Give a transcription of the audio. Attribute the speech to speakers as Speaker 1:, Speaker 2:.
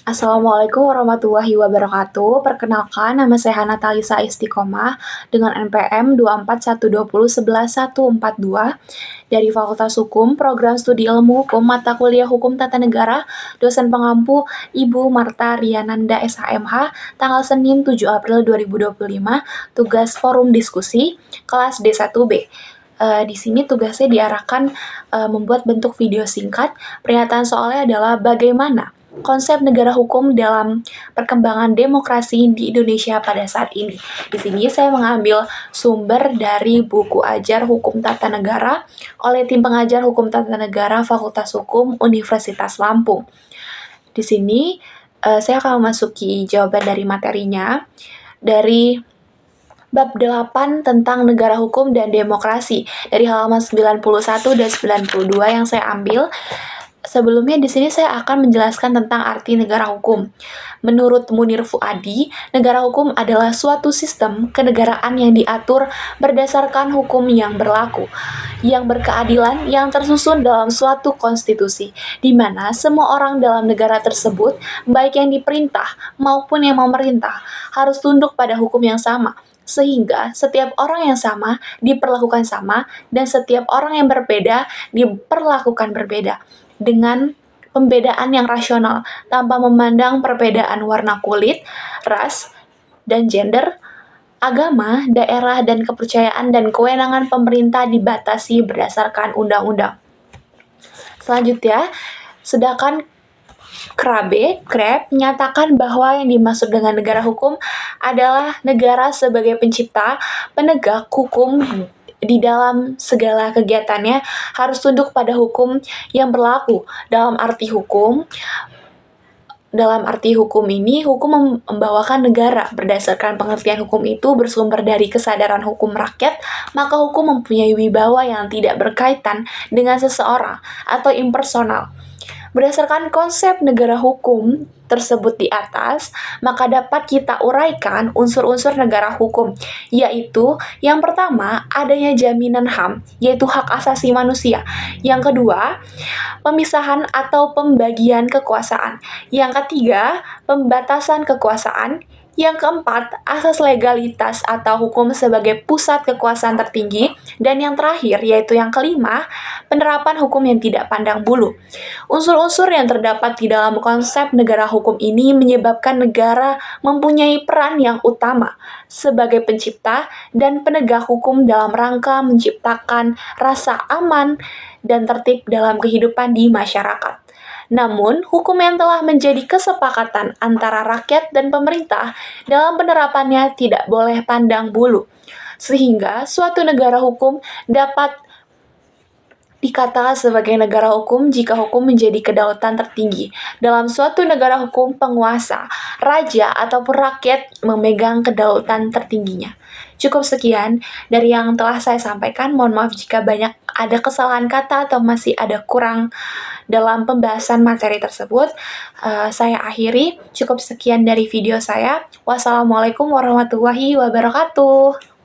Speaker 1: Assalamualaikum warahmatullahi wabarakatuh. Perkenalkan, nama saya Hana Talisa Istiqomah dengan NPM 24120111142 dari Fakultas Hukum, Program Studi Ilmu Hukum, Mata Kuliah Hukum Tata Negara, dosen pengampu Ibu Marta Riananda SHMH, tanggal Senin 7 April 2025, tugas forum diskusi, kelas D1B. Di sini tugasnya diarahkan membuat bentuk video singkat. Pernyataan soalnya adalah bagaimana konsep negara hukum dalam perkembangan demokrasi di Indonesia pada saat ini. Di sini saya mengambil sumber dari buku ajar Hukum Tata Negara oleh tim pengajar Hukum Tata Negara Fakultas Hukum Universitas Lampung. Di sini saya akan memasuki jawaban dari materinya dari bab 8 tentang negara hukum dan demokrasi dari halaman 91 dan 92 yang saya ambil. Sebelumnya di sini saya akan menjelaskan tentang arti negara hukum. Menurut Munir Fuadi, negara hukum adalah suatu sistem kenegaraan yang diatur berdasarkan hukum yang berlaku, yang berkeadilan, yang tersusun dalam suatu konstitusi, di mana semua orang dalam negara tersebut, baik yang diperintah maupun yang memerintah, harus tunduk pada hukum yang sama, sehingga setiap orang yang sama diperlakukan sama dan setiap orang yang berbeda diperlakukan berbeda dengan pembedaan yang rasional tanpa memandang perbedaan warna kulit, ras, dan gender, agama, daerah, dan kepercayaan dan kewenangan pemerintah dibatasi berdasarkan undang-undang. Selanjutnya, sedangkan Krab menyatakan bahwa yang dimaksud dengan negara hukum adalah negara sebagai pencipta, penegak hukum di dalam segala kegiatannya harus tunduk pada hukum yang berlaku. Dalam arti hukum ini, hukum membawakan negara. Berdasarkan pengertian hukum itu bersumber dari kesadaran hukum rakyat, maka hukum mempunyai wibawa yang tidak berkaitan dengan seseorang atau impersonal. Berdasarkan konsep negara hukum tersebut di atas, maka dapat kita uraikan unsur-unsur negara hukum, yaitu yang pertama, adanya jaminan HAM, yaitu hak asasi manusia. Yang kedua, pemisahan atau pembagian kekuasaan. Yang ketiga, pembatasan kekuasaan. Yang keempat, asas legalitas atau hukum sebagai pusat kekuasaan tertinggi. Dan yang terakhir, yaitu yang kelima, penerapan hukum yang tidak pandang bulu. Unsur-unsur yang terdapat di dalam konsep negara hukum ini menyebabkan negara mempunyai peran yang utama sebagai pencipta dan penegak hukum dalam rangka menciptakan rasa aman dan tertib dalam kehidupan di masyarakat. Namun, hukum yang telah menjadi kesepakatan antara rakyat dan pemerintah dalam penerapannya tidak boleh pandang bulu, sehingga suatu negara hukum dapat dikatakan sebagai negara hukum jika hukum menjadi kedaulatan tertinggi. Dalam suatu negara hukum, penguasa, raja, ataupun rakyat memegang kedaulatan tertingginya. Cukup sekian dari yang telah saya sampaikan. Mohon maaf jika banyak ada kesalahan kata atau masih ada kurang dalam pembahasan materi tersebut. Saya akhiri. Cukup sekian dari video saya. Wassalamualaikum warahmatullahi wabarakatuh.